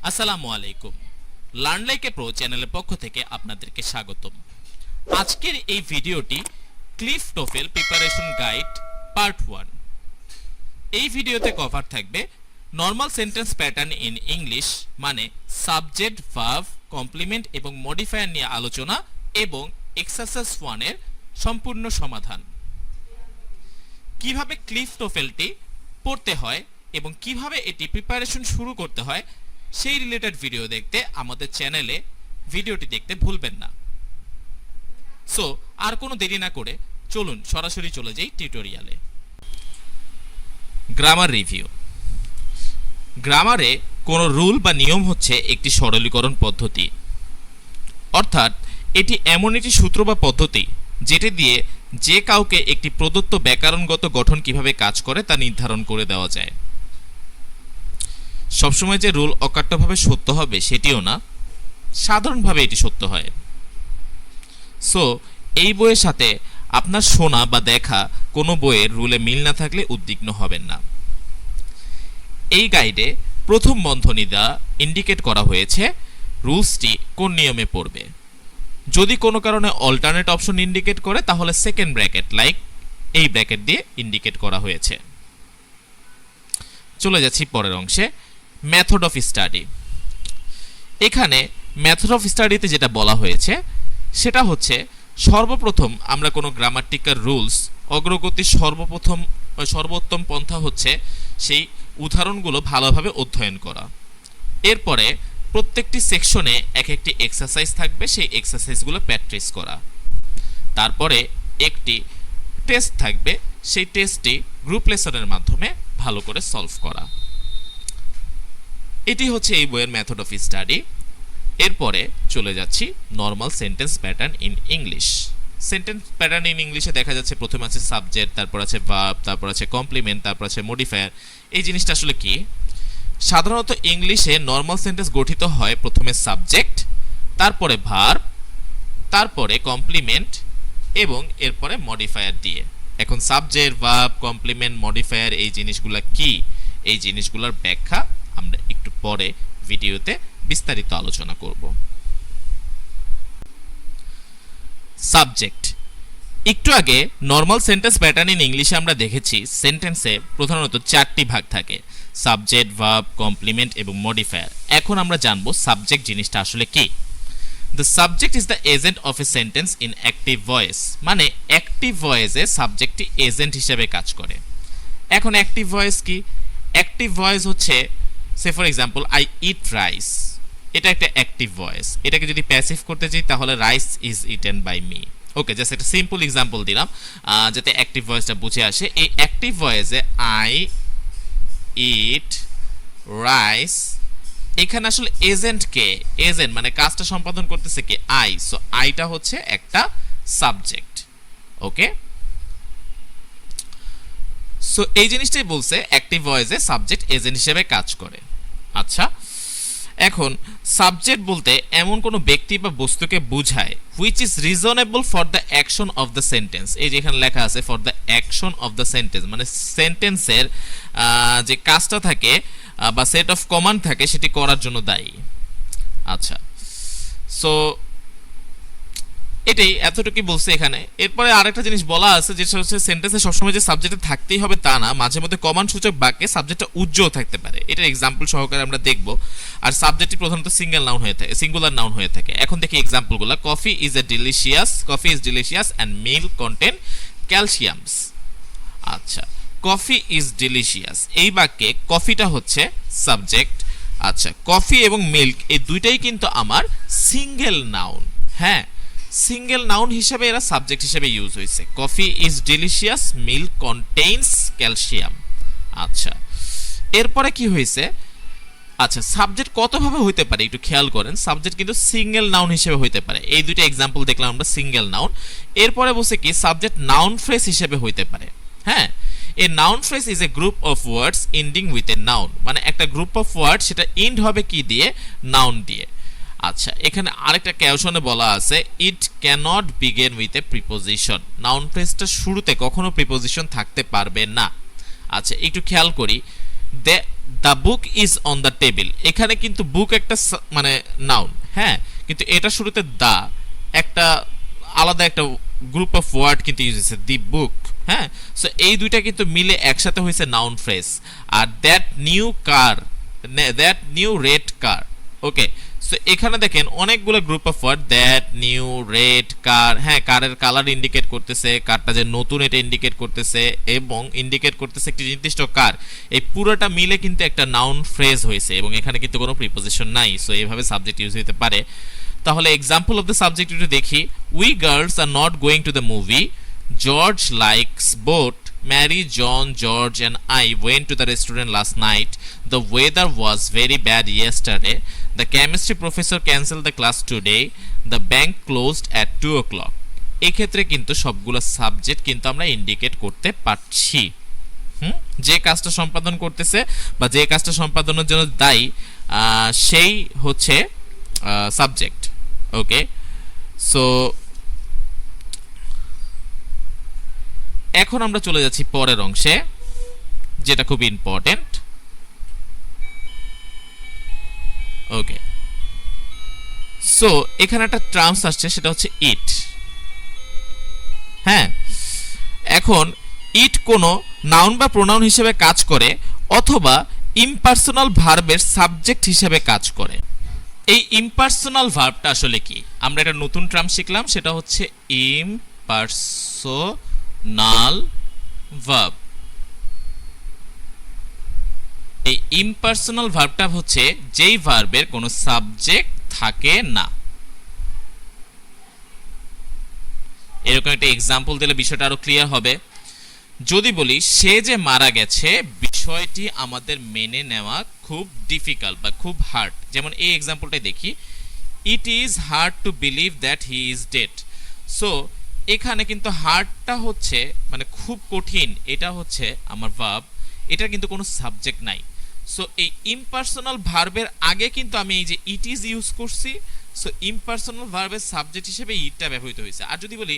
আসসালামু আলাইকুম। Learn like a pro চ্যানেলের পক্ষ থেকে আপনাদেরকে স্বাগতম। আজকের এই ভিডিওটি cliff TOEFL preparation guide part 1। এই ভিডিওতে কভার থাকবে normal sentence pattern in English, মানে সাবজেক্ট, ভার্ব, কমপ্লিমেন্ট এবং মডিফায়ার নিয়ে আলোচনা এবং এক্সারসাইজ 1 এর সম্পূর্ণ সমাধান। কিভাবে ক্লিফ টোফেলটি পড়তে হয় এবং কিভাবে এটি প্রিপারেশন শুরু করতে হয় সেই রিলেটেড ভিডিও দেখতে আমাদের চ্যানেলে ভিডিওটি দেখতে ভুলবেন না। সো আর কোনো দেরি না করে চলুন সরাসরি চলে যাই টিউটোরিয়ালে। Grammar review. গ্রামারে কোনো রুল বা নিয়ম হচ্ছে একটি সরলীকরণ পদ্ধতি, অর্থাৎ এটি এমন একটি সূত্র বা পদ্ধতি যেটি দিয়ে যে কাউকে একটি প্রদত্ত ব্যাকরণগত গঠন কিভাবে কাজ করে তা নির্ধারণ করে দেওয়া যায়। সবসময় যে রুল অকাট্যভাবে সত্য হবে সেটিও না, সাধারণভাবে এটি সত্য হয়। সো এই বইয়ের সাথে আপনার শোনা বা দেখা কোনো বইয়ের রুলে মিল না থাকলে উদ্বিগ্ন হবেন না। এই গাইডে প্রথম বন্ধনী দ্বারা ইন্ডিকেট করা হয়েছে রুলসটি কোন নিয়মে পড়বে। যদি কোনো কারণে অল্টারনেট অপশন ইন্ডিকেট করে তাহলে সেকেন্ড ব্র্যাকেট লাইক এই ব্র্যাকেট দিয়ে ইন্ডিকেট করা হয়েছে। চলে যাচ্ছি পরের অংশে, মেথড অফ স্টাডি। এখানে মেথড অফ স্টাডিতে যেটা বলা হয়েছে সেটা হচ্ছে সর্বপ্রথম আমরা কোনো গ্রামাটিক্যাল রুলস অগ্রগতির সর্বোত্তম পন্থা হচ্ছে সেই উদাহরণগুলো ভালোভাবে অধ্যয়ন করা। এরপরে প্রত্যেকটি সেকশনে এক একটি এক্সারসাইজ থাকবে, সেই এক্সারসাইজগুলো প্র্যাকটিস করা। তারপরে একটি টেস্ট থাকবে, সেই টেস্টটি গ্রুপ লেসনের মাধ্যমে ভালো করে সলভ করা। এটি হচ্ছে এই বইয়ের মেথড অফ স্টাডি। এরপরে চলে যাচ্ছি normal sentence pattern in English. Sentence pattern in ইংলিশে দেখা যাচ্ছে প্রথমে আছে সাবজেক্ট, তারপর আছে ভার্ব, তারপর আছে কমপ্লিমেন্ট, তারপর আছে মডিফায়ার। এই জিনিসটা আসলে কি? সাধারণত ইংলিশে নর্মাল সেন্টেন্স গঠিত হয় প্রথমে সাবজেক্ট, তারপরে ভার্ব, তারপরে কমপ্লিমেন্ট এবং এরপরে মডিফায়ার দিয়ে। এখন সাবজেক্ট, ভার্ব, কমপ্লিমেন্ট, মডিফায়ার এই জিনিসগুলা কি, এই জিনিসগুলোর ব্যাখ্যা আমরা একটু পরে ভিডিওতে বিস্তারিত আলোচনা করব। সাবজেক্ট। একটু আগে নর্মাল সেন্টেন্স প্যাটার্ন ইন ইংলিশে আমরা দেখেছি সেন্টেন্সে প্রধানত 4টি ভাগ থাকে, সাবজেক্ট, ভার্ব, কমপ্লিমেন্ট এবং মডিফায়ার। এখন আমরা জানব সাবজেক্ট জিনিসটা আসলে কি। The subject is the agent of a sentence in active voice, মানে অ্যাক্টিভ ভয়েসে সাবজেক্টটি এজেন্ট হিসেবে কাজ করে। এখন অ্যাক্টিভ ভয়েস কি? অ্যাক্টিভ ভয়েস হচ্ছে সে for example I eat rice, এটা একটা অ্যাক্টিভ ভয়েস। এটাকে যদি প্যাসিভ করতে চাই তাহলে rice is eaten by me. Okay, just একটা সিম্পল এক্সাম্পল দিলাম যাতে অ্যাক্টিভ ভয়েসটা বুঝে আসে। এই অ্যাক্টিভ ভয়েসে আই ইট রাইস, এখানে আসলে এজেন্ট কে? এজেন্ট মানে কাজটা সম্পাদন করতেছে কে? আই। সো আইটা হচ্ছে একটা সাবজেক্ট। ওকে, সো এই জিনিসটাই বলছে অ্যাক্টিভ ভয়েসে সাবজেক্ট এজেন্ট হিসেবে কাজ করে। আচ্ছা, এখন সাবজেক্ট বলতে এমন কোনো ব্যক্তি বা বস্তুকে বোঝায় which is reasonable for the action of the sentence. এই যে এখানে লেখা আছে for the action of the sentence, মানে সেন্টেন্সের যে কাজটা থাকে বা সেট অফ কমান্ড থাকে সেটি করার জন্য দায়ী। আচ্ছা, সো এটাই এতটুকুই বলছে এখানে। এরপরে আরেকটা জিনিস বলা আছে যেটা হচ্ছে সেন্টেন্সে সবসময় যে সাবজেক্টে থাকতেই হবে তা না, মাঝে মধ্যে কমান্ড সূচক বাক্যে সাবজেক্টটা উজ্জ্বল থাকতে পারে। এটার এক্সাম্পল সহকারে আমরা দেখব। আর সাবজেক্টটি প্রধানত সিঙ্গেল নাউন হয়ে থাকে, সিঙ্গুলার নাউন হয়ে থাকে। এখন দেখি এক্সাম্পলগুলো। Coffee is delicious and milk contain calciums. আচ্ছা, কফি ইজ ডিলিশিয়াস, এই বাক্যে কফিটা হচ্ছে সাবজেক্ট। আচ্ছা, কফি এবং মিল্ক এই দুইটাই কিন্তু আমার সিঙ্গেল নাউন। হ্যাঁ, সিঙ্গেল নাউন হিসেবে এরা সাবজেক্ট হিসেবে ইউজ হয়েছে। Coffee is delicious, milk contains calcium. আচ্ছা, এরপরে কি হয়েছে? আচ্ছা, সাবজেক্ট কতভাবে হইতে পারে একটু খেয়াল করেন। সাবজেক্ট কিন্তু সিঙ্গেল নাউন হিসেবে হইতে পারে। এই দুইটা এক্সাম্পল দেখলাম আমরা সিঙ্গেল নাউন। এরপরে বলছে কি সাবজেক্ট নাউন ফ্রেজ হিসেবে হইতে পারে। হ্যাঁ, a noun phrase is a group of words ending with a noun, মানে একটা গ্রুপ অফ ওয়ার্ড সেটা এন্ড হবে কি দিয়ে? নাউন দিয়ে। আচ্ছা, এখানে আরেকটা ক্যাপশনে বলা আছে it cannot begin with a preposition, noun ফ্রেজটা শুরুতে কখনো প্রিপোজিশন থাকতে পারবে না। আচ্ছা, একটু খেয়াল করি the book is on the table, এখানে কিন্তু বুক একটা মানে নাউন, হ্যাঁ, কিন্তু এটা শুরুতে দা একটা আলাদা একটা গ্রুপ অফ ওয়ার্ড কিন্তু ইউজ হয়েছে, দি বুক, হ্যাঁ। সো এই দুইটা কিন্তু মিলে একসাথে হয়েছে নাউন ফ্রেজ। আর that new red car, okay. So এখানে দেখেন অনেকগুলো group of word, that new red car, হ্যাঁ, কারের কালার ইন্ডিকেট করতেছে, কারটা যে নতুন এটা ইন্ডিকেট করতেছে, এবং ইন্ডিকেট করতেছে একটি নির্দিষ্ট কার। এই পুরোটা মিলে কিন্তু একটা নাউন ফ্রেজ হয়েছে, এবং এখানে কিন্তু কোনো প্রিপোজিশন নাই। সো এইভাবে সাবজেক্ট ইউজ হতে পারে। তাহলে এক্সাম্পল অফ দ্য সাবজেক্ট একটু দেখি। We girls are not going to the movie, George likes boat, Mary, John, George and I went to the restaurant last night. The weather was very bad yesterday. The chemistry professor cancelled the class today. The bank closed at 2 o'clock. এই ক্ষেত্রে কিন্তু সবগুলো subject কিন্তু আমরা indicate করতে পারছি। যে কাজটা সম্পাদন করতেছে বা যে কাজটা সম্পাদনের জন্য দায়ী সেই হচ্ছে সাবজেক্ট, ওকে। সো এখন আমরা চলে যাচ্ছি পরের অংশে, যেটা খুব ইম্পর্টেন্ট, ওকে। সো এখানে একটা টার্মস আসছে, সেটা হচ্ছে ইট, হ্যাঁ। এখন ইট কোনো নাউন বা প্রোনাউন হিসেবে কাজ করে অথবা ইমপার্সোনাল ভার্বের সাবজেক্ট হিসেবে কাজ করে। এই ইমপার্সোনাল ভার্বটা আসলে কি? আমরা একটা নতুন টার্ম শিখলাম, সেটা হচ্ছে ইমপার্সোনাল ভার্ব। এই ইমপার্সোনাল ভার্বটা হচ্ছে যেই ভার্বের কোনো সাবজেক্ট থাকে না। এরকম একটা এক্সাম্পল দিলে বিষয়টা আরো ক্লিয়ার হবে। যদি বলি সে যে মারা গেছে, বিষয়টি আমাদের মেনে নেওয়া খুব ডিফিকাল্ট বা খুব হার্ড। যেমন এই এক্সাম্পলটাই দেখি, it is hard to believe that he is dead. So এখানে কিন্তু হার্ডটা হচ্ছে মানে খুব কঠিন, এটা হচ্ছে আমার ভার্ব, এটা কিন্তু কোনো সাবজেক্ট নাই। সো এই ইমপার্সোনাল ভার্বের আগে কিন্তু আমি এই যে ইট ইজ ইউজ করছি। সো ইমপার্সোনাল ভার্বের সাবজেক্ট হিসেবে ইটটা ব্যবহৃত হয়েছে। আর যদি বলি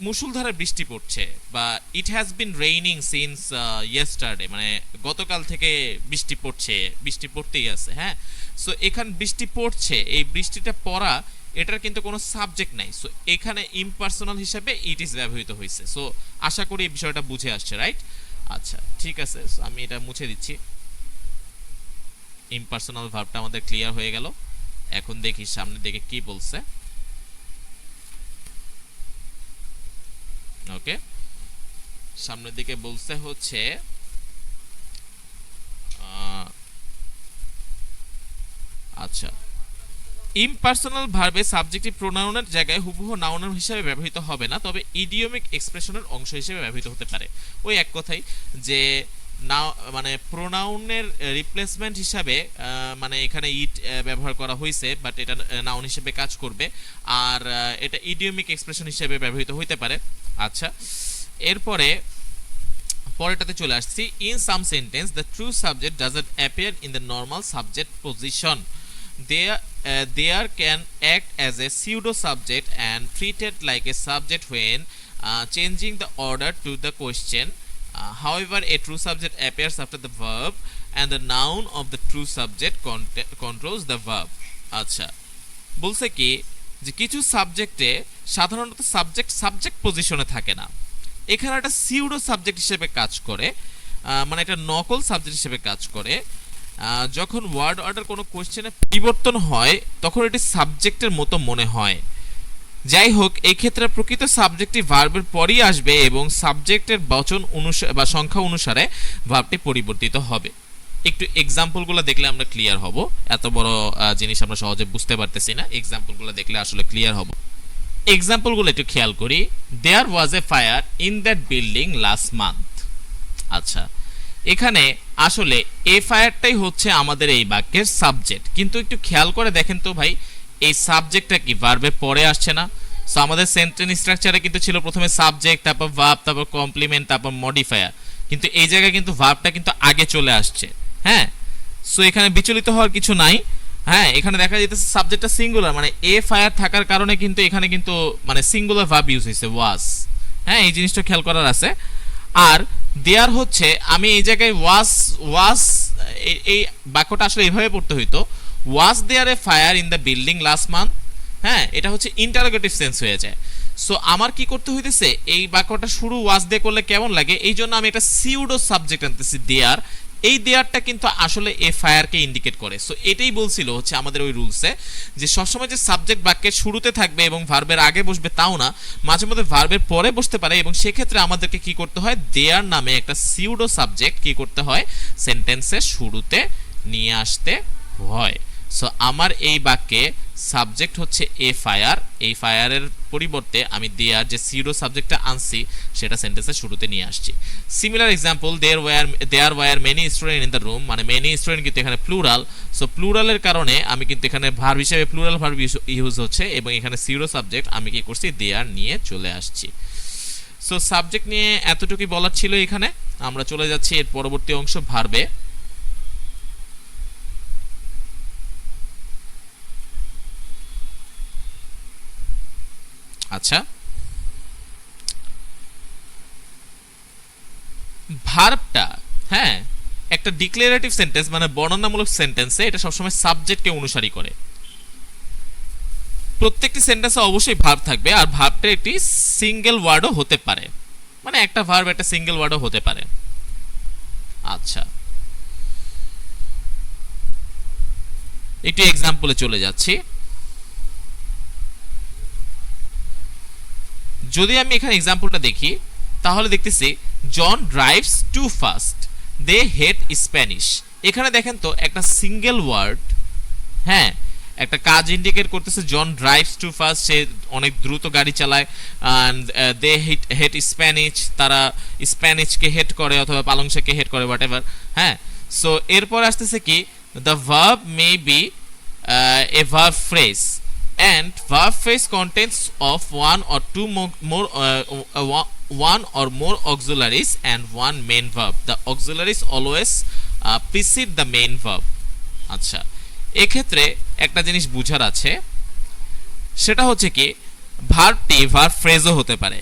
মুষলধারে বৃষ্টি পড়ছে, বা it has been raining since yesterday, মানে গতকাল থেকে বৃষ্টি পড়ছে, বৃষ্টি পড়তেই আছে, হ্যাঁ। সো এখানে বৃষ্টি পড়ছে, এই বৃষ্টিটা পড়া, এটার কিন্তু কোনো সাবজেক্ট নাই। সো এখানে ইমপার্সোনাল হিসেবে ইট ইজ ব্যবহৃত হয়েছে। সো আশা করি এই বিষয়টা বুঝে আসছে, রাইট? আচ্ছা, ঠিক আছে, আমি এটা মুছে দিচ্ছি। ইমপার্সোনাল ভার্বটা আমাদের ক্লিয়ার হয়ে গেল। এখন দেখি সামনের দিকে কি বলছে। ওকে, সামনের দিকে বলছে হচ্ছে আচ্ছা, ইমপার্সোনাল ভার্বে সাবজেক্টিভ প্রোনাউনের জায়গায় হুবহু নাউন হিসেবে ব্যবহৃত হবে না, তবে ইডিওমিক এক্সপ্রেশনের অংশ হিসেবে ব্যবহৃত হতে পারে। ওই এক কথাই যে মানে প্রোনাউনের রিপ্লেসমেন্ট হিসাবে মানে এখানে ইট ব্যবহার করা হয়েছে, বাট এটা নাউন হিসেবে কাজ করবে, আর এটা ইডিওমিক এক্সপ্রেশন হিসেবে ব্যবহৃত হইতে পারে। আচ্ছা, এরপরে পরেরটাতে চলে আসছি। In some sentence the true subject doesn't appear in the normal subject position. There can act as a pseudo subject and treated like a subject when changing the order to the question. However, a true subject appears after the verb and the noun of the true subject controls the verb. আচ্ছা, বলছে কি যে কিছু সাবজেক্টে সাধারণত subject পজিশনে থাকে না, এখানে একটা সিউডো সাবজেক্ট হিসেবে কাজ করে, মানে একটা নকল সাবজেক্ট হিসেবে কাজ করে। যখন ওয়ার্ড অর্ডার কোনো কোশ্চেনে পরিবর্তন হয় তখন এটি সাবজেক্টের মতো মনে হয়। যাই হোক, এই ক্ষেত্রে প্রকৃত সাবজেক্টটি ভার্বের পরই আসবে এবং সাবজেক্টের বচন বা সংখ্যা অনুসারে ভার্বটি পরিবর্তিত হবে। একটু এক্সাম্পলগুলো দেখলে আমরা ক্লিয়ার হব। এত বড় জিনিস আমরা সহজে বুঝতে পারতেছি না, এক্সাম্পলগুলো দেখলে আসলে ক্লিয়ার হব। এক্সাম্পলগুলো একটু খেয়াল করি। There was a fire in that building last month. আচ্ছা, এখানে আসলে এ ফায়ারটাই হচ্ছে আমাদের এই বাক্যের সাবজেক্ট, কিন্তু একটু খেয়াল করে দেখেন তো ভাই, এই সাবজেক্টটা কি ভার্বের পরে আসছে না? সো আমাদের সেন্টেন্স স্ট্রাকচারে কিন্তু ছিল প্রথমে সাবজেক্ট, তারপর ভার্ব, তারপর কমপ্লিমেন্ট, তারপর মডিফায়ার, কিন্তু এই জায়গায় কিন্তু ভার্বটা কিন্তু আগে চলে আসছে, হ্যাঁ। সো এখানে বিচলিত হওয়ার কিছু নাই, হ্যাঁ। এখানে দেখা যাইতেছে সাবজেক্টটা সিঙ্গুলার, মানে এ ফায়ার থাকার কারণে কিন্তু এখানে কিন্তু মানে সিঙ্গুলার ভার্ব ইউজ হয়েছে, ওয়াজ, হ্যাঁ। এই জিনিসটা খেয়াল করার আছে। আর দেয়ার হচ্ছে আমি এই জায়গায় ওয়াজ ওয়াজ এই বাক্যটা আসলে এইভাবে পড়তে হইতো, was there a fire in the building last month. হ্যাঁ, এটা হচ্ছে ইন্টারোগেটিভ সেন্স হয়ে যায়। সো আমার কি করতে হইতেছে, এই বাক্যটা শুরু ওয়াজ দিয়ে করলে কেমন লাগে, এই জন্য আমি একটা সিউডো সাবজেক্ট আনতেছি দেয়ার। এই দেয়ারটা কিন্তু আসলে এ ফায়ারকে ইন্ডিকেট করে। সো এটাই বলছিল হচ্ছে আমাদের ওই রুলসে, যে সবসময় যে সাবজেক্ট বাক্যের শুরুতে থাকবে এবং ভার্বের আগে বসবে তাও না, মাঝে মধ্যে ভার্বের পরে বসতে পারে, এবং সেক্ষেত্রে আমাদেরকে কি করতে হয়, দেয়ার নামে একটা সিউডো সাবজেক্ট কি করতে হয়, সেন্টেন্সের শুরুতে নিয়ে আসতে হয়। সো আমার এই বাক্যে সাবজেক্ট হচ্ছে এ ফায়ার, এই ফায়ারের পরিবর্তে আমি দেয়ার যে সিউডো সাবজেক্টটা আনছি সেটা সেন্টেন্সের শুরুতে নিয়ে আসছি। Similar example, there were many student in the room, মানে মেনি স্টুডেন্ট কিন্তু এখানে প্লুরাল। সো প্লুরালের কারণে আমি কিন্তু এখানে ভার্ব হিসেবে প্লুরাল ভার্ব ইউজ হচ্ছে, এবং এখানে সিউডো সাবজেক্ট আমি কি করছি, দেয়ার নিয়ে চলে আসছি। সো সাবজেক্ট নিয়ে এতটুকুই বলার ছিল এখানে। আমরা চলে যাচ্ছি এর পরবর্তী অংশ, ভার্বে। আচ্ছা, ভার্বটা হ্যাঁ একটা ডিক্লারেটিভ সেন্টেন্স মানে বর্ণনামূলক সেন্টেন্সে এটা সবসময় সাবজেক্টকে অনুসারী করে। প্রত্যেকটি সেন্টেন্সে অবশ্যই ভার্ব থাকবে, আর ভার্বটা একটি সিঙ্গেল ওয়ার্ডও হতে পারে, মানে একটা ভার্ব একটা সিঙ্গেল ওয়ার্ডও হতে পারে। আচ্ছা, একটু এক্সাম্পলে চলে যাচ্ছি। যদি আমি এখানে এক্সাম্পলটা দেখি তাহলে দেখতেছি জন ড্রাইভস টু ফাস্ট, দে হেট স্প্যানিশ। এখানে দেখেন তো একটা সিঙ্গেল ওয়ার্ড, হ্যাঁ একটা কাজ ইন্ডিকেট করতেছে, জন ড্রাইভস টু ফাস্ট, সে অনেক দ্রুত গাড়ি চালায়, অ্যান্ড দে হেট স্প্যানিশ, তারা স্প্যানিশকে হেট করে অথবা পালং শাককে হেট করে, হোয়াট এভার। হ্যাঁ, সো এরপর আসতেছে কি, the verb may B A verb phrase, and verb phrase contains of one or more auxiliaries and one main verb. The auxiliaries always precede the main verb. আচ্ছা, এক্ষেত্রে একটা জিনিস বুঝার আছে, সেটা হচ্ছে কি ভার্বটি ভার্ব ফ্রেজও হতে পারে।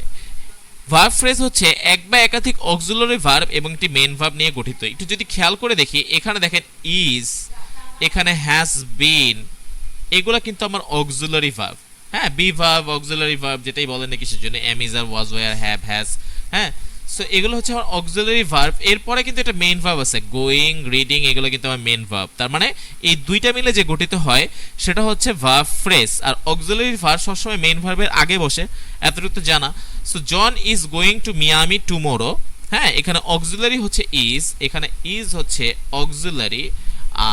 ভার্ব ফ্রেজ হচ্ছে এক বা একাধিক অক্সিলারি ভার্ব এবং একটি মেন ভার্ব নিয়ে গঠিত। একটু যদি খেয়াল করে দেখি, এখানে দেখেন ইজ, এখানে হ্যাজ বিন, এগুলা কিন্তু আমার অক্সিলারি ভার্ব। হ্যাঁ, বি ভার্ব, অক্সিলারি ভার্ব যেটাই বলেন না কিসের জন্য, am, is, are, was, were, have, has. হ্যাঁ, সো এগুলো হচ্ছে আমার অক্সিলারি ভার্ব। এরপরে কিন্তু একটা মেইন ভার্ব আছে, গোয়িং, রিডিং, এগুলো কিন্তু আমার মেইন ভার্ব। তার মানে এই দুইটা মিলে যে গঠিত হয় সেটা হচ্ছে ভার্ব ফ্রেজ। আর অক্সিলারি ভার্ব সবসময় মেইন ভার্বের আগে বসে, এতটুকু তো জানা। So John is going to Miami tomorrow. হ্যাঁ, এখানে অক্সিলারি হচ্ছে ইজ, এখানে ইজ হচ্ছে অক্সিলারি,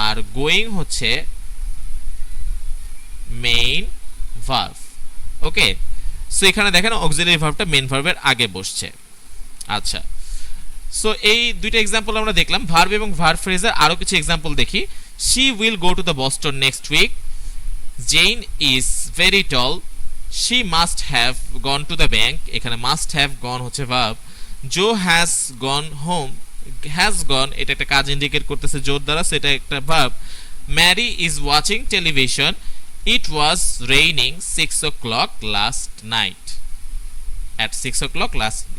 আর গোয়িং হচ্ছে মেইন ভার্ব। ওকে, সো এখানে দেখেন অক্সিলারি ভার্বটা মেইন ভার্বের আগে বসছে। আচ্ছা, সো এই দুইটা এক্সাম্পল আমরা দেখলাম ভার্ব এবং ভার্ব ফ্রেজের। আরো কিছু এক্সাম্পল দেখি। She will go to the Boston next week, Jane is very tall, she must have gone to the bank, এখানে মাস্ট হ্যাভ গন হচ্ছে verb. Joe has gone home, has gone এটা একটা কাজ indicate করতেছে জোর দ্বারা, সেটা একটা verb. Mary is watching television, it was raining 6 o'clock last night, at 6 o'clock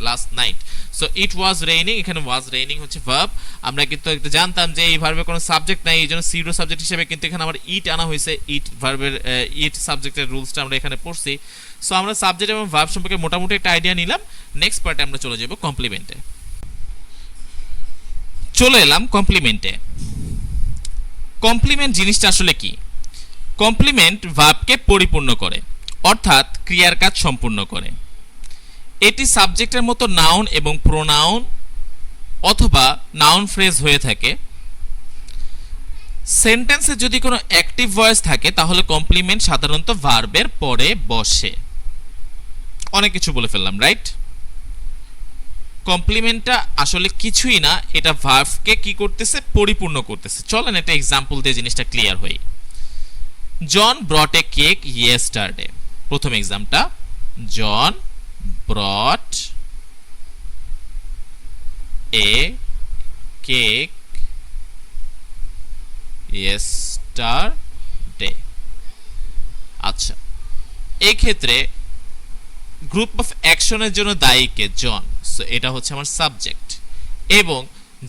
last night. So it was raining, এখানে was raining হচ্ছে verb। আমরা কিন্তু একটু জানতাম যে এই ভার্বের কোনো সাবজেক্ট নাই, এইজন্য সিউডো সাবজেক্ট হিসেবে কিন্তু এখানে আমার ইট আনা হয়েছে। ইট ভার্বের ইট সাবজেক্টের রুলসটা আমরা এখানে পড়ছি। সো আমরা সাবজেক্ট এবং ভার্ব সম্পর্কে মোটামুটি একটা আইডিয়া নিলাম। নেক্সট পার্টে আমরা চলে যাব কমপ্লিমেন্টে। চলে এলাম কমপ্লিমেন্টে। কমপ্লিমেন্ট জিনিসটা আসলে কি? কমপ্লিমেন্ট ভার্বকে পরিপূর্ণ করে, অর্থাৎ ক্রিয়ার কাজ সম্পূর্ণ করে। এটি সাবজেক্টের মতো নাউন এবং প্রোনাউন অথবা নাউন ফ্রেজ হয়ে থাকে। সেন্টেন্সে যদি কোনো অ্যাক্টিভ ভয়েস থাকে তাহলে কমপ্লিমেন্ট সাধারণত ভার্বের পরে বসে। অনেক কিছু বলে ফেললাম, রাইট? কমপ্লিমেন্টটা আসলে কিছুই না, এটা ভার্বকে কি করতেছে? পরিপূর্ণ করতেছে। চলেন একটা এক্সাম্পল দিয়ে জিনিসটা ক্লিয়ার হই। জন ব্রট এ কেক ইয়েস্টারডে। প্রথম এক্সাম্পলটা, জন ব্রট এ কেক ইয়েস্টারডে। আচ্ছা, এই ক্ষেত্রে গ্রুপ অফ অ্যাকশনের জন্য দায়ী কে? জন। সো সো এটা হচ্ছে আমার সাবজেক্ট, এবং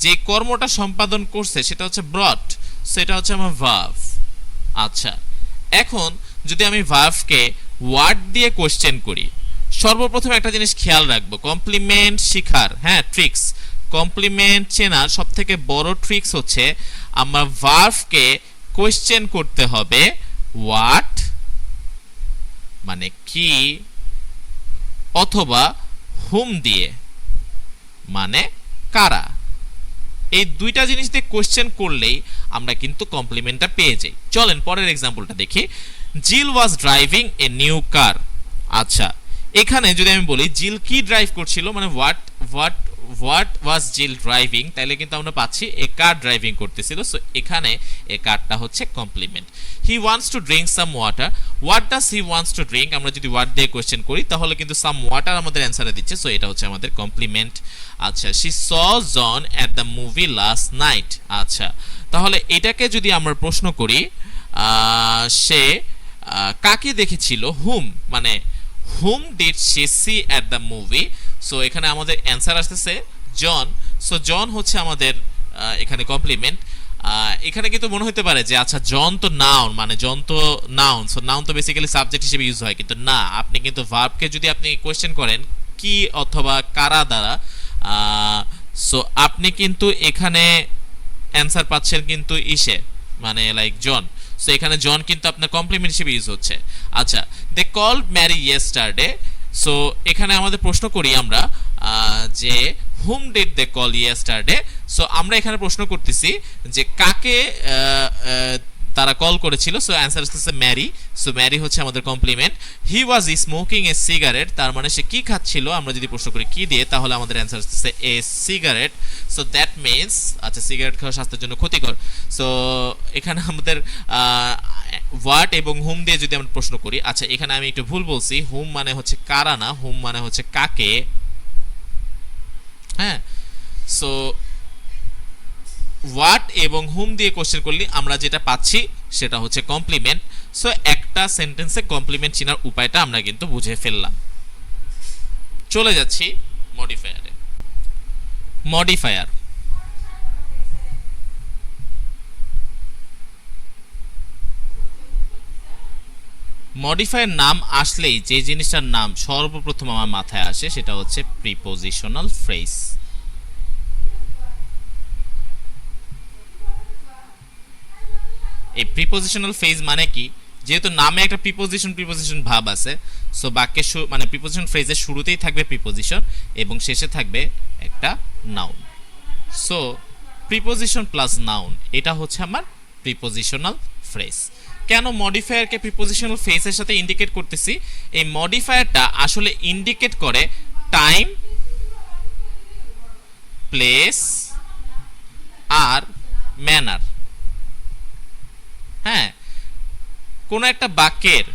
যে কর্মটা সম্পাদন করছে সেটা হচ্ছে ব্রট, সো এটা হচ্ছে আমার ভার্ব। আচ্ছা, এখন যদি আমি ভার্বকে ওয়ার্ড দিয়ে কোশ্চেন করি, সর্বপ্রথম একটা জিনিস খেয়াল রাখবো, কমপ্লিমেন্ট শিখার, হ্যাঁ, ট্রিক্স, কমপ্লিমেন্ট চেনার সব থেকে বড় ট্রিক্স হচ্ছে আমার ভার্বকে কোশ্চেন করতে হবে হোয়াট মানে কি, অথবা হুম দিয়ে মানে কারা। এই দুইটা জিনিস দিয়ে কোশ্চেন করলেই আমরা কিন্তু কমপ্লিমেন্টটা পেয়ে যাই। চলেন পরের এক্সাম্পলটা দেখি। Jill was driving a new car. আচ্ছা, এখানে যদি আমি বলি জিল কি ড্রাইভ করছিল, মানে হোয়াট ওয়াজ জিল ড্রাইভিং, তাহলে কিন্তু আমরা পাচ্ছি এ কার ড্রাইভিং করতেছিল। সো এখানে এ কারটা হচ্ছে complement. He wants to drink some water, what does he wants to drink, আমরা যদি ওয়াট দিয়ে কোশ্চেন করি তাহলে কিন্তু সাম ওয়াটার আমাদের অ্যান্সারে দিচ্ছে, সো এটা হচ্ছে আমাদের কমপ্লিমেন্ট। আচ্ছা, she saw John at the movie last night. আচ্ছা, তাহলে এটাকে যদি আমরা প্রশ্ন করি, সে কাকে দেখেছিল, হুম মানে whom did she see at the movie, so এখানে আমাদের অ্যান্সার আসতেছে জন। সো জন হচ্ছে আমাদের এখানে কমপ্লিমেন্ট। এখানে কিন্তু মনে হতে পারে যে আচ্ছা জন তো নাউন, মানে জন তো নাউন, সো নাউন তো বেসিক্যালি সাবজেক্ট হিসেবে ইউজ হয়, কিন্তু না, আপনি কিন্তু ভার্বকে যদি আপনি কোশ্চেন করেন কি অথবা কারা দ্বারা, সো আপনি কিন্তু এখানে অ্যান্সার পাচ্ছেন কিন্তু ইসে, মানে লাইক জন। সো এখানে জন কিন্তু আপনার কমপ্লিমেন্ট হিসেবে ইউজ হচ্ছে। আচ্ছা, they called Mary yesterday. So এখানে আমাদের প্রশ্ন করি আমরা যে whom did they call yesterday. So আমরা এখানে প্রশ্ন করতেছি যে কাকে তারা কল করেছিল, সো অ্যান্সার আসতেছে ম্যারি। সো ম্যারি হচ্ছে আমাদের complement. He was smoking a cigarette, তার মানে সে কি খাচ্ছিল, আমরা যদি প্রশ্ন করি কি দিয়ে, তাহলে আমাদের অ্যান্সার আসতেছে এ সিগারেট। সো দ্যাট মিনস, আচ্ছা সিগারেট খাওয়া স্বাস্থ্যের জন্য ক্ষতিকর। সো এখানে আমাদের হোয়াট এবং হুম দিয়ে যদি আমরা প্রশ্ন করি, আচ্ছা এখানে আমি একটু ভুল বলছি, হুম মানে হচ্ছে কারা না, হুম মানে হচ্ছে কাকে, হ্যাঁ। সো হোয়াট এবং হুম দিয়ে কোশ্চেন করলে আমরা যেটা পাচ্ছি সেটা হচ্ছে কমপ্লিমেন্ট। সো একটা সেন্টেন্সে কমপ্লিমেন্ট চেনার উপায়টা আমরা কিন্তু বুঝে ফেললাম। চলে যাচ্ছি মডিফায়ারে। মডিফায়ার, মডিফায়ার নাম আসলেই যে জিনিসটার নাম সর্বপ্রথম আমার মাথায় আসে সেটা হচ্ছে প্রিপোজিশনাল ফ্রেজ। এই প্রিপোজিশনাল ফ্রেজ মানে কি, যেহেতু নামে একটা প্রিপোজিশন ভাব আছে, সো বাক্যের মানে প্রিপোজিশন ফ্রেজের শুরুতেই থাকবে প্রিপোজিশন এবং শেষে থাকবে একটা noun. So preposition plus noun, এটা হচ্ছে আমার প্রিপোজিশনাল ফ্রেজ। কেন মডিফায়ারকে প্রিপোজিশনাল ফ্রেজের সাথে ইন্ডিকেট করতেছি, এই মডিফায়ারটা আসলে ইন্ডিকেট করে টাইম, প্লেস আর ম্যানার। হ্যাঁ, কোন একটা বাক্যের,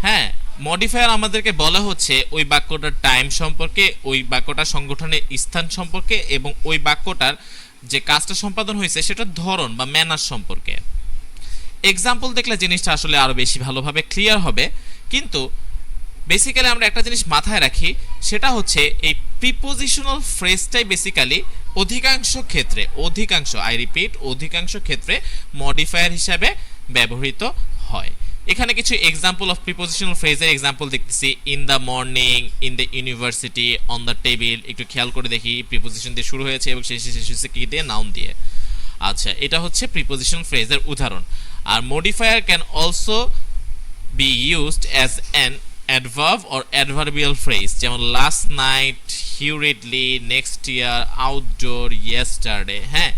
হ্যাঁ, মডিফায়ার আমাদেরকে বলা হচ্ছে ওই বাক্যটার টাইম সম্পর্কে, ওই বাক্যটার সংগঠনের স্থান সম্পর্কে এবং ওই বাক্যটার যে কাজটা সম্পাদন হয়েছে সেটার ধরন বা ম্যানার সম্পর্কে। এক্সাম্পল দেখলে জিনিসটা আসলে আরো বেশি ভালোভাবে ক্লিয়ার হবে, কিন্তু বেসিক্যালি আমরা একটা জিনিস মাথায় রাখি, সেটা হচ্ছে এই প্রিপোজিশনাল ফ্রেজটাই বেসিক্যালি অধিকাংশ আই রিপিট অধিকাংশ ক্ষেত্রে মডিফায়ার হিসাবে ব্যবহৃত হয়। এখানে কিছু এক্সাম্পল অফ প্রিপোজিশনাল ফ্রেজের এক্সাম্পল দেখতেছি, in the morning, in the university, on the table. একটু খেয়াল করে দেখি, প্রিপোজিশন দিয়ে শুরু হয়েছে এবং শেষ হচ্ছে কি দিয়ে, নাউন দিয়ে। আচ্ছা, এটা হচ্ছে প্রিপোজিশনাল ফ্রেজের উদাহরণ। আর modifier can also be used as an adverb or adverbial phrase, যেমন last night, hurriedly, next year, outdoor, yesterday. হ্যাঁ,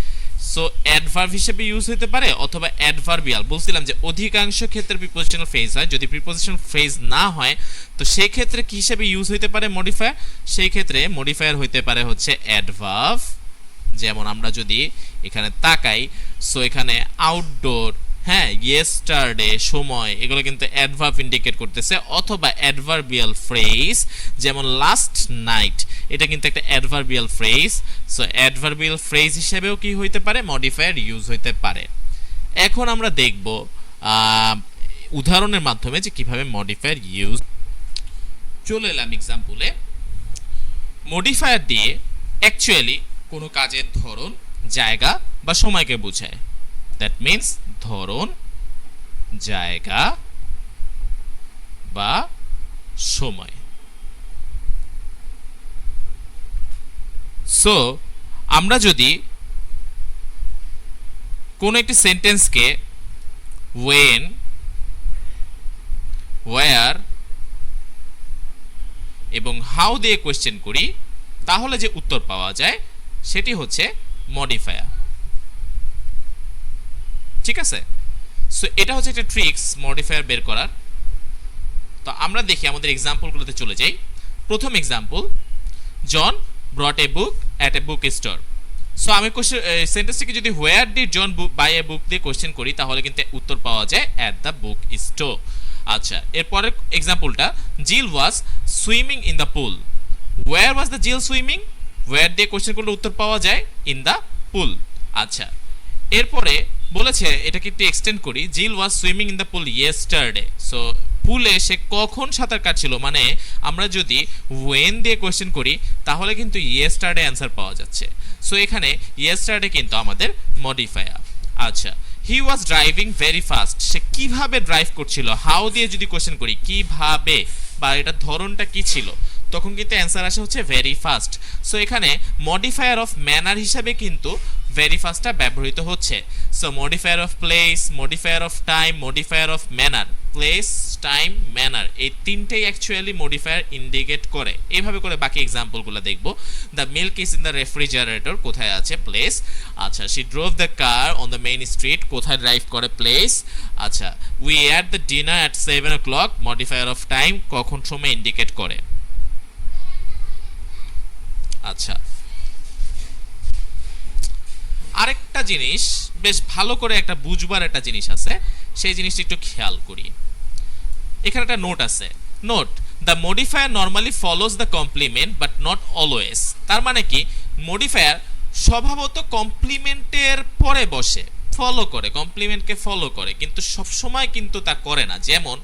সো অ্যাডভার্ব হিসেবে ইউজ হতে পারে অথবা অ্যাডভার্বিয়াল। বলছিলাম যে অধিকাংশ ক্ষেত্রে প্রিপোজিশনাল ফ্রেজ হয়, যদি প্রিপোজিশনাল ফ্রেজ না হয় তো সেই ক্ষেত্রে কি হিসেবে ইউজ হতে পারে মডিফায়ার, সেই ক্ষেত্রে মডিফায়ার হতে পারে হচ্ছে অ্যাডভার্ব। যেমন আমরা যদি এখানে তাকাই, সো এখানে আউটডোর, হ্যাঁ, ইয়েস্টারডে সময়, এগুলো কিন্তু অ্যাডভার্ব ইন্ডিকেট করতেছে, অথবা অ্যাডভার্বিয়াল ফ্রেজ যেমন লাস্ট নাইট, এটা কিন্তু একটা adverbial phrase. So adverbial phrase হিসেবেও কি হইতে পারে, মডিফায়ার ইউজ হইতে পারে। এখন আমরা দেখব উদাহরণের মাধ্যমে যে কিভাবে মডিফায়ার ইউজ। চলে এলাম এক্সাম্পলে। মডিফায়ার দিয়ে অ্যাকচুয়ালি কোনো কাজের ধরন, জায়গা বা সময়কে বোঝায়। দ্যাট মিন্স ধরন, জায়গা বা সময়। সো আমরা যদি কোনো একটি সেন্টেন্সকে when, where এবং হাউ দিয়ে কোয়েশ্চেন করি, তাহলে যে উত্তর পাওয়া যায় সেটি হচ্ছে মডিফায়ার। ঠিক আছে? সো এটা হচ্ছে একটা ট্রিক্স মডিফায়ার বের করার। তো আমরা দেখি আমাদের এক্সাম্পলগুলোতে চলে যাই। প্রথম example, John brought a book at a book store. So আমি সেন্টেন্সটিকে যদি হোয়ার ডিড জন বাই এ বুক দিয়ে কোয়েশ্চেন করি, তাহলে কিন্তু উত্তর পাওয়া যায় অ্যাট দ্য বুক স্টোর। আচ্ছা, এরপরের এক্সাম্পলটা, Jill was swimming in the pool. Where was the Jill swimming? Where দিয়ে কোয়েশ্চেন করলে উত্তর পাওয়া যায় ইন দ্য পুল। আচ্ছা, এরপরে বলেছে, এটাকে একটু এক্সটেন্ড করি, Jill was swimming in the pool yesterday. So পুলে সে কখন সাঁতার কাটছিল, মানে আমরা যদি ওয়েন দিয়ে কোয়েশ্চেন করি তাহলে কিন্তু ইয়েস্টারডে অ্যান্সার পাওয়া যাচ্ছে। সো এখানে ইয়েস্টারডে কিন্তু আমাদের মডিফায়ার। আচ্ছা, হি ওয়াজ ড্রাইভিং ভেরি ফাস্ট। সে কিভাবে ড্রাইভ করছিল, হাউ দিয়ে যদি কোয়েশ্চেন করি কিভাবে বা এটার ধরনটা কি ছিল, তখন কিন্তু অ্যান্সার আসে হচ্ছে ভেরি ফাস্ট। সো এখানে মডিফায়ার অফ ম্যানার হিসাবে কিন্তু ভেরি ফাস্টটা ব্যবহৃত হচ্ছে। So modifier of place, modifier of time, modifier of manner, place, time, manner, এই তিনটেই অ্যাকচুয়ালি মডিফায়ার ইন্ডিকেট করে। এইভাবে করে বাকি এক্সাম্পলগুলো দেখবো। The milk is in the refrigerator, কোথায় আছে? প্লেস। আচ্ছা, she drove the car on the main street, কোথায় ড্রাইভ করে? প্লেস। আচ্ছা, we at the dinner at 7 o'clock, modifier of time, কখন সময় ইন্ডিকেট করে। আচ্ছা, আরেকটা জিনিস বেশ ভালো করে একটা বুঝবার একটা জিনিস আছে, সেই জিনিসটা একটু খেয়াল করি। এখানে একটা নোট আছে, note, the modifier normally follows the complement but not always. তার মানে কি, মডিফায়ার স্বভাবত কমপ্লিমেন্টের পরে বসে, ফলো করে, কমপ্লিমেন্টকে ফলো করে, কিন্তু সব সময় কিন্তু তা করে না। যেমন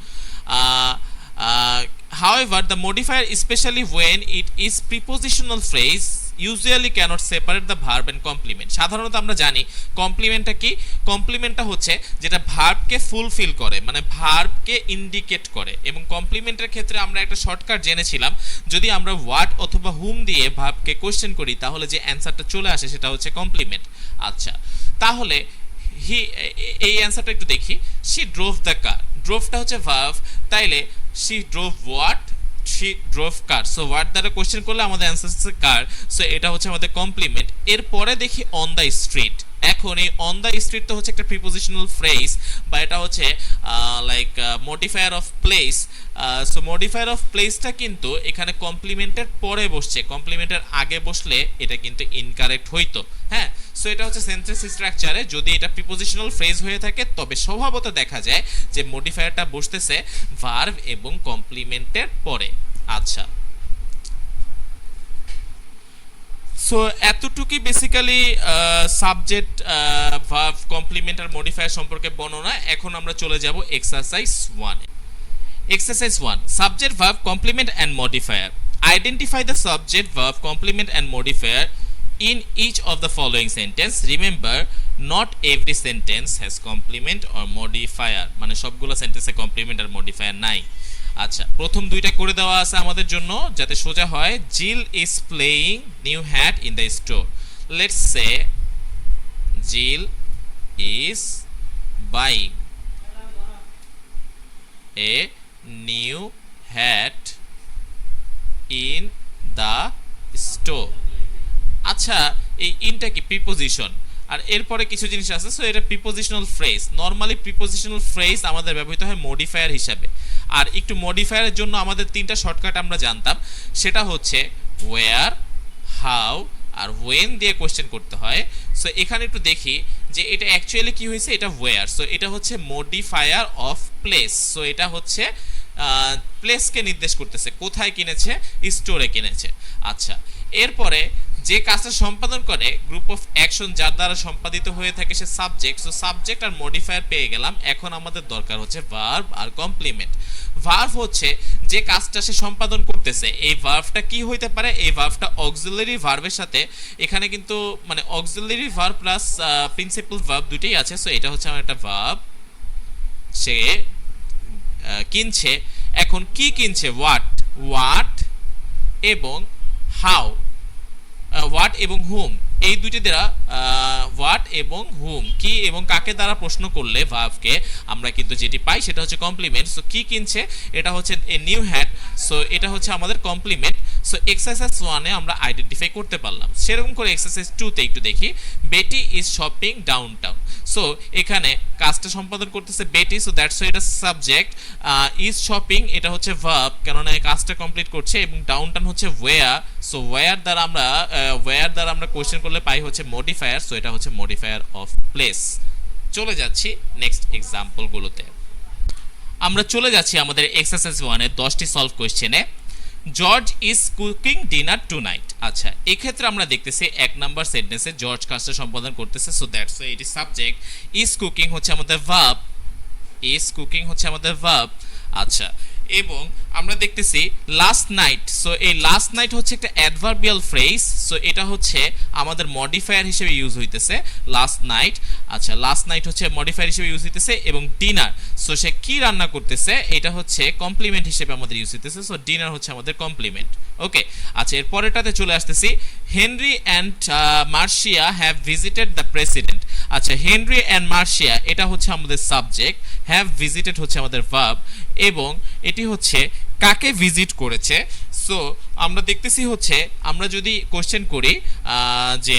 however the modifier, especially when it is prepositional phrase, usually cannot separate the verb and complement. সাধারণত আমরা জানি কমপ্লিমেন্টটা কি, কমপ্লিমেন্টটা হচ্ছে যেটা ভার্বকে ফুলফিল করে, মানে ভার্বকে ইন্ডিকেট করে। এবং কমপ্লিমেন্টের ক্ষেত্রে আমরা একটা শর্টকাট জেনেছিলাম, যদি আমরা হোয়াট অথবা হুম দিয়ে ভার্বকে কোশ্চেন করি তাহলে যে অ্যান্সারটা চলে আসে সেটা হচ্ছে কমপ্লিমেন্ট। আচ্ছা, তাহলে এই অ্যান্সারটা একটু দেখি। শি ড্রোভ দ্য কার, ড্রোভটা হচ্ছে ভার্ব, তাইলে she drove what, she drove car. So what দ্বারা কোশ্চেন করলে আমাদের অ্যান্সার হচ্ছে কার। সো এটা হচ্ছে আমাদের কমপ্লিমেন্ট। এরপরে দেখি অন দ্য স্ট্রিট। এখন এই অন দ্য স্ট্রিট তো হচ্ছে একটা প্রিপোজিশনাল ফ্রেজ, বা এটা হচ্ছে like modifier of place. So modifier of প্লেসটা কিন্তু এখানে কমপ্লিমেন্টের পরে বসছে, কমপ্লিমেন্টের আগে বসলে এটা কিন্তু ইনকারেক্ট হইতো। হ্যাঁ, সো এটা হচ্ছে সেন্টেন্স স্ট্রাকচারে যদি এটা প্রিপোজিশনাল ফ্রেজ হয়ে থাকে তবে স্বভাবত দেখা যায় যে মডিফায়ারটা বসতেছে ভার্ব এবং কমপ্লিমেন্টের পরে। আচ্ছা, সো এতটুকুই বেসিক্যালি সাবজেক্ট, ভার্ব, কমপ্লিমেন্ট আর মডিফায়ার সম্পর্কে বর্ণনা। এখন আমরা চলে যাব এক্সারসাইজ 1 এ। Exercise 1, subject, verb, complement and modifier. Identify the subject, verb, complement and modifier in each of the following sentence. Remember, not every sentence has complement or modifier, মানে সবগুলো সেন্টেন্সে কমপ্লিমেন্ট আর মডিফায়ার নাই। আচ্ছা, প্রথম দুইটা করে দেওয়া আছে আমাদের জন্য যাতে সোজা হয়। Jill is playing new hat in the store. Let's say Jill is buying a new hat in the store. আচ্ছা, এই ইনটা কি প্রিপোজিশন, আর এরপরে কিছু জিনিস আছে। সো এটা prepositional phrase. Normally prepositional phrase আমাদের ব্যবহৃত হয় মডিফায়ার হিসাবে। আর একটু মডিফায়ারের জন্য আমাদের তিনটা শর্টকাট আমরা জানতাম, সেটা হচ্ছে ওয়্যার, হাউ আর ওয়েন দিয়ে কোশ্চেন করতে হয়। সো এখানে একটু দেখি যে এটা অ্যাকচুয়ালি কি হয়েছে, এটা ওয়্যার। সো এটা হচ্ছে মডিফায়ার অফ প্লেস। সো এটা হচ্ছে প্লেসকে নির্দেশ করতেছে, কোথায় কিনেছে, স্টোরে কিনেছে। আচ্ছা, এরপরে যে কাজটা সম্পাদন করে গ্রুপ অফ অ্যাকশন যার দ্বারা সম্পাদিত হয়ে থাকে সে সাবজেক্ট। সো সাবজেক্ট আর মডিফায়ার পেয়ে গেলাম। এখন আমাদের দরকার হচ্ছে ভার্ব আর কমপ্লিমেন্ট। ভার্ব হচ্ছে যে কাজটা সে সম্পাদন করতেছে, এই ভার্বটা কি হইতে পারে? এই ভার্বটা অক্সিলারি ভার্বের সাথে, এখানে কিন্তু মানে auxiliary verb plus principal verb দুটোই আছে। সো এটা হচ্ছে আমার একটা ভার্ব, সে কিনছে। এখন কি কিনছে? হোয়াট এবং হাউ, হোয়াট এবং হুম, এই দুইটি দ্বারা হোয়াট এবং হুম, কি এবং কাকে দ্বারা প্রশ্ন করলে ভার্বকে আমরা কিন্তু যেটি পাই সেটা হচ্ছে কমপ্লিমেন্ট। সো কি কিনছে, এটা হচ্ছে এ নিউ হ্যাট। সো এটা হচ্ছে আমাদের কমপ্লিমেন্ট। সো এক্সারসাইজ 1-এ আমরা আইডেন্টিফাই করতে পারলাম। সেরকম করে এক্সারসাইজ 2-তে একটু দেখি। বেটি ইজ শপিং ডাউনটাউন। সো এখানে কাজটা সম্পাদন করতেছে বেটি, সো দ্যাটস এটা সাবজেক্ট। ইজ শপিং এটা হচ্ছে ভার্ব, কেননা এই কাজটা কমপ্লিট করছে, এবং ডাউনটাউন হচ্ছে ওয়্যার। সো ওয়্যার দ্বারা আমরা কোশ্চেন করলে পাই হচ্ছে মডিফায়ার। সো এটা হচ্ছে মডিফায়ার অফ প্লেস। চলে যাচ্ছি নেক্সট এক্সাম্পল গুলোতে। আমরা চলে যাচ্ছি আমাদের এক্সারসাইজ 1-এর 10টি সলভ কোশ্চেনে। George is cooking dinner tonight. আচ্ছা, এক্ষেত্রে আমরা দেখতেছি 1 নাম্বার সেন্টেন্সে জর্জ কাজটা সম্পাদন করতেছে। সো দ্যাটস ওয়াই এটি সাবজেক্ট। ইজ কুকিং হচ্ছে আমাদের ভার্ব, আচ্ছা, এবং আমরা দেখতেছি লাস্ট নাইট। সো এই লাস্ট নাইট হচ্ছে একটা অ্যাডভার্বিয়াল ফ্রেজ। সো এটা হচ্ছে আমাদের মডিফায়ার হিসেবে ইউজ হইতেছে লাস্ট নাইট। আচ্ছা, লাস্ট নাইট হচ্ছে মডিফায়ার হিসেবে ইউজ হইতেছে, এবং ডিনার, সো সে কি রান্না করতেছে, এটা হচ্ছে কমপ্লিমেন্ট হিসেবে আমাদের ইউজ হইতেছে। সো ডিনার হচ্ছে আমাদের কমপ্লিমেন্ট। ওকে, আচ্ছা, এর পরেরটাতে চলে আসতেছি। Henry and Marcia have visited the president. আচ্ছা, হেনরি অ্যান্ড মার্শিয়া এটা হচ্ছে আমাদের সাবজেক্ট, হ্যাভ ভিজিটেড হচ্ছে আমাদের ভার্ব, এবং এটি হচ্ছে কাকে ভিজিট করেছে। সো আমরা দেখতেছি হচ্ছে আমরা যদি কোশ্চেন করি যে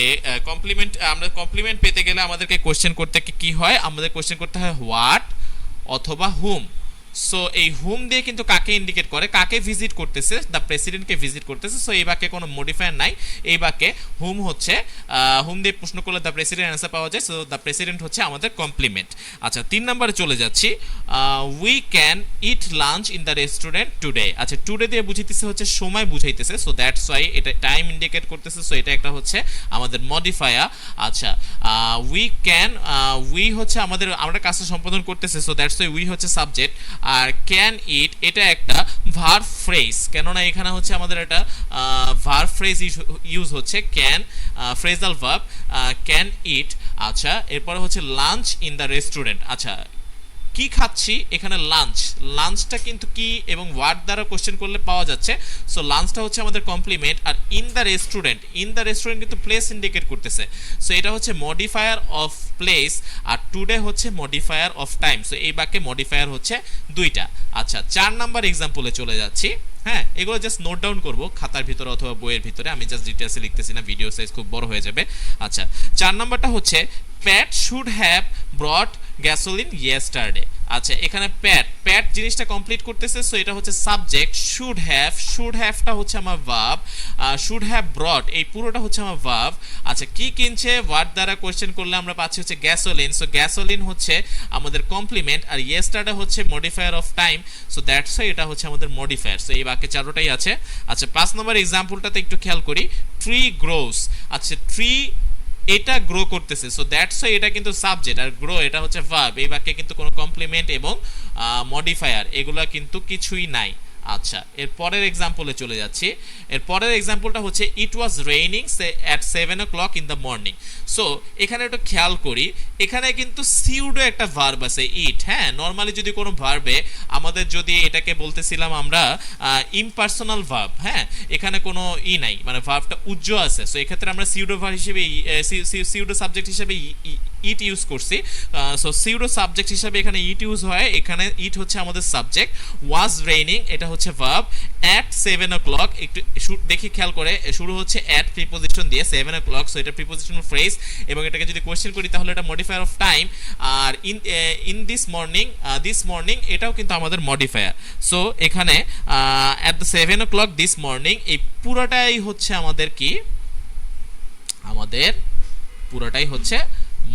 আমরা কমপ্লিমেন্ট পেতে গেলে আমাদেরকে কোশ্চেন করতে কি হয়? আমাদের কোশ্চেন করতে হয় হোয়াট অথবা হুম। সো এই হুম দিয়ে কিন্তু কাকে ইন্ডিকেট করে? কাকে ভিজিট করতেছে? দ্য প্রেসিডেন্টকে ভিজিট করতেছে। সো এই বাক্যে কোনো মডিফায়ার নাই, এই বাক্যে হুম হচ্ছে, হুম দিয়ে প্রশ্ন করলে দ্য প্রেসিডেন্ট অ্যান্সার পাওয়া যায়। সো দ্য প্রেসিডেন্ট হচ্ছে আমাদের কমপ্লিমেন্ট। আচ্ছা, 3 নম্বরে চলে যাচ্ছি। We can it lunch in the restaurant today. আচ্ছা, টুডে দিয়ে বুঝাইতেছে হচ্ছে সময় বুঝাইতেছে। সো দ্যাটস ওয়াই এটা টাইম ইন্ডিকেট করতেছে। সো এটা একটা হচ্ছে আমাদের মডিফায়ার। আচ্ছা, উই হচ্ছে আমরা কাজটা সম্পাদন করতেছে। সো দ্যাটস ওয়াই উই হচ্ছে সাবজেক্ট। আর ক্যান ইট এটা একটা ভার্ব ফ্রেজ, কেননা এখানে হচ্ছে আমাদের একটা ভার্ব ফ্রেজ ইউজ হচ্ছে, ক্যান ফ্রেজাল ভার্ব, ক্যান ইট। আচ্ছা, এরপরে হচ্ছে লাঞ্চ ইন দ্য রেস্টুরেন্ট। আচ্ছা, কি খাচ্ছি, এখানে লাঞ্চটা কিন্তু কি এবং ওয়ার্ড দ্বারা কোশ্চেন করলে পাওয়া যাচ্ছে। সো লাঞ্চটা হচ্ছে আমাদের কমপ্লিমেন্ট। আর ইন দ্য রেস্টুরেন্ট কিন্তু প্লেস ইন্ডিকেট করতেছে। সো এটা হচ্ছে মডিফায়ার অফ প্লেস, আর টুডে হচ্ছে মডিফায়ার অফ টাইম। সো এই বাক্যে মডিফায়ার হচ্ছে 2টা। আচ্ছা, 4 নাম্বার এক্সাম্পলে চলে যাচ্ছি। হ্যাঁ, এগুলো জাস্ট নোট ডাউন করবো খাতার ভিতরে অথবা বইয়ের ভিতরে, আমি জাস্ট ডিটেলসে লিখতেছি না, ভিডিও সাইজ খুব বড় হয়ে যাবে। আচ্ছা, 4 নাম্বারটা হচ্ছে Pat should have brought gasoline yesterday. আচ্ছা, এখানে প্যাট জিনিসটা কমপ্লিট করতেছে। সো এটা হচ্ছে সাবজেক্ট। শুড হ্যাভটা হচ্ছে আমার ভার্ব, শুড হ্যাভ ব্রট এই পুরোটা হচ্ছে আমার ভার্ব। আচ্ছা, কি কিনছে? ওয়ার্ড দ্বারা কোশ্চেন করলে আমরা পাচ্ছি হচ্ছে গ্যাসোলিন। সো গ্যাসোলিন হচ্ছে আমাদের কমপ্লিমেন্ট, আর ইয়েস্টারডে হচ্ছে modifier of time. So that's why এটা হচ্ছে আমাদের মডিফায়ার। সো এই বাক্যে 4টাই আছে। আচ্ছা, 5 নম্বর এক্সাম্পলটাতে একটু খেয়াল করি। Tree gross. আচ্ছা, ট্রি এটা গ্রো করতেছে। সো দ্যাটস ওয়াই এটা কিন্তু সাবজেক্ট, আর গ্রো এটা হচ্ছে ভার্ব। এই বাক্যে কিন্তু কোনো কমপ্লিমেন্ট এবং মডিফায়ার এগুলা কিন্তু কিছুই নাই। আচ্ছা, এর পরের এক্সাম্পলে চলে যাচ্ছি। এর পরের এক্সাম্পলটা হচ্ছে it was raining at 7 o'clock in the morning. So এখানে একটু খেয়াল করি, এখানে কিন্তু সিউডো একটা ভার্ব আছে, ইট। হ্যাঁ, নর্মালি যদি কোনো ভার্বে আমাদের যদি এটাকে বলতেছিলাম আমরা ইমপার্সোনাল ভার্ব, হ্যাঁ, এখানে কোনো নাই, মানে ভার্বটা উজ্জ্ব আছে। সো এক্ষেত্রে আমরা সিউডো ভার্ব হিসেবে সিউডো সাবজেক্ট হিসেবে ইট ইউজ করছি। সো সিউডো সাবজেক্ট হিসেবে এখানে ইট ইউজ হয়। এখানে ইট হচ্ছে আমাদের সাবজেক্ট। ওয়াজ রেইনিং এটা হচ্ছে ভার্ব। অ্যাট 7 o'clock একটু দেখি খেয়াল করে, শুরু হচ্ছে অ্যাট প্রিপোজিশন দিয়ে 7 o'clock। সো এটা প্রিপোজিশনাল ফ্রেজ, এবং এটাকে যদি কোশ্চেন করি তাহলে এটা মডিফায়ার অফ টাইম। আর ইন দিস মর্নিং এটাও কিন্তু আমাদের মডিফায়ার। সো এখানে at the 7 o'clock this morning এই পুরোটাই হচ্ছে আমাদের কি, আমাদের পুরোটাই হচ্ছে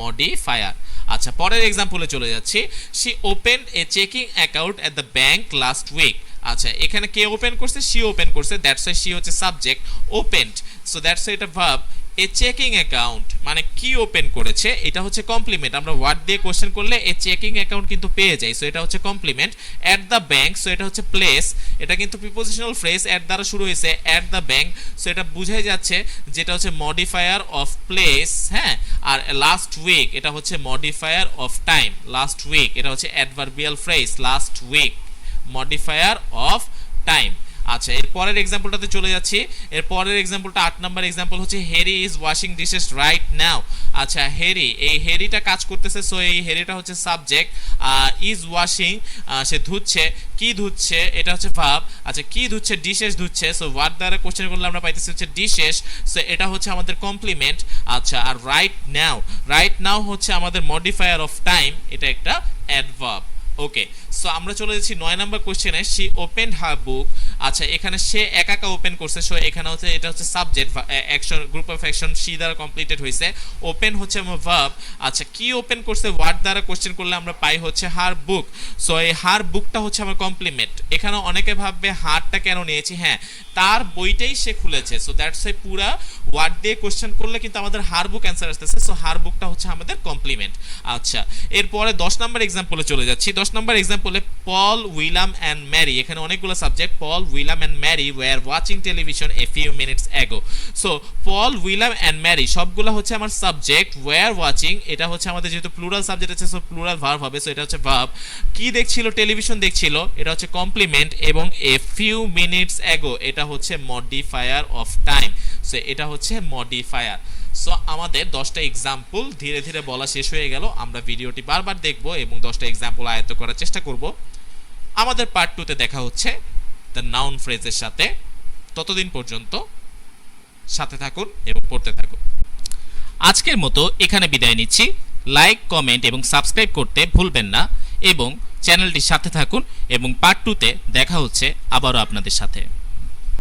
মডিফায়ার। আচ্ছা, পরের এক্সাম্পলে চলে যাচ্ছি। She opened a checking account at the bank last week. আচ্ছা এখানে কে ওপেন করছে, শি ওপেন করছে, দ্যাটস ওয়াই শি হচ্ছে subject, opened, so that's why এটা ভার্ব। এ চেকিং অ্যাকাউন্ট মানে কি ওপেন করেছে, এটা হচ্ছে কমপ্লিমেন্ট। আমরা ওয়ার্ড দিয়ে কোশ্চেন করলে এ চেকিং অ্যাকাউন্ট কিন্তু পেয়ে যাই, সো এটা হচ্ছে complement. At the bank, so এটা হচ্ছে প্লেস, এটা কিন্তু প্রিপোজিশনাল ফ্রেজ, অ্যাট দ্বারা শুরু হয়েছে, অ্যাট দ্য ব্যাংক, সো এটা বুঝাই যাচ্ছে যেটা হচ্ছে মডিফায়ার অফ প্লেস, হ্যাঁ। আর লাস্ট উইক এটা হচ্ছে modifier of time, last week এটা হচ্ছে adverbial phrase, last week modifier of time. আচ্ছা এর পরের এক্সাম্পলটাতে চলে যাচ্ছি। এর পরের এক্সাম্পলটা 8 নাম্বার এক্সাম্পল হচ্ছে হেরি is washing dishes right now. আচ্ছা হেরি, এই হেরিটা কাজ করতেছে, সো এই হেরিটা হচ্ছে সাবজেক্ট, ইজ ওয়াশিং সে ধুচ্ছে, কি ধুচ্ছে এটা হচ্ছে ভার্ব। আচ্ছা কি ধুচ্ছে, ডিশেস ধুচ্ছে, সো ওয়ার্ড দ্বারা কোশ্চেন করলে আমরা পাইতেছি হচ্ছে ডিশেস, সো এটা হচ্ছে আমাদের কমপ্লিমেন্ট। আচ্ছা আর রাইট নাও, রাইট নাও হচ্ছে আমাদের মডিফায়ার অফ টাইম, এটা একটা অ্যাডভার্ব। ওকে, সো আমরা চলে যাচ্ছি 9 নাম্বার কোশ্চেনে, শি ওপেনড হার বুক। আচ্ছা এখানে সে একা একা ওপেন করছে, সো এখানে হচ্ছে এটা হচ্ছে subject, action, group of action she দ্বারা কমপ্লিটেড হয়েছে, ওপেন হচ্ছে আমার ভার্ব। আচ্ছা কি ওপেন করছে, ওয়ার্ড দ্বারা কোশ্চেন করলে আমরা পাই হচ্ছে হার বুক, সো এই হার বুকটা হচ্ছে আমার কমপ্লিমেন্ট। এখানে অনেকে ভাববে হারটা কেন নিয়েছি, হ্যাঁ তার বইটাই সে খুলেছে, সো দ্যাটস ওয়াই পুরা ওয়ার্ড দিয়ে কোশ্চেন করলে কিন্তু আমাদের হার বুক অ্যান্সার আসতেছে, সো হার বুকটা হচ্ছে আমাদের কমপ্লিমেন্ট। আচ্ছা এরপরে 10 নাম্বার এক্সাম্পলে চলে যাচ্ছি। 10 নাম্বার এক্সাম্পলে পল, উইলাম অ্যান্ড ম্যারি, এখানে অনেকগুলো subject, Paul, William and Mary were watching television a few minutes ago. So Paul, William and Mary সবগুলো হচ্ছে আমার সাবজেক্ট, ওয়্যার ওয়াচিং এটা হচ্ছে আমাদের যেহেতু প্লুরাল সাবজেক্ট আছে, সো প্লুরাল ভার্ব হবে, সো এটা হচ্ছে ভার্ব। কি দেখছিল, টেলিভিশন দেখছিল, এটা হচ্ছে কমপ্লিমেন্ট, এবং এ ফিউ মিনিটস অ্যাগো এটা হচ্ছে মডিফায়ার অফ টাইম, সো এটা হচ্ছে মডিফায়ার। সো আমাদের 10টা এক্সাম্পল ধীরে ধীরে বলা শেষ হয়ে গেল। আমরা ভিডিওটি বারবার দেখব এবং 10টা এক্সাম্পল আয়ত্ত করার চেষ্টা করব। আমাদের পার্ট 2তে দেখা হচ্ছে দ্য নাউন ফ্রেজের সাথে। ততদিন পর্যন্ত সাথে থাকুন এবং পড়তে থাকুন। আজকের মতো এখানে বিদায় নিচ্ছি। লাইক, কমেন্ট এবং সাবস্ক্রাইব করতে ভুলবেন না এবং চ্যানেলটির সাথে থাকুন, এবং পার্ট 2তে দেখা হচ্ছে আবারও আপনাদের সাথে।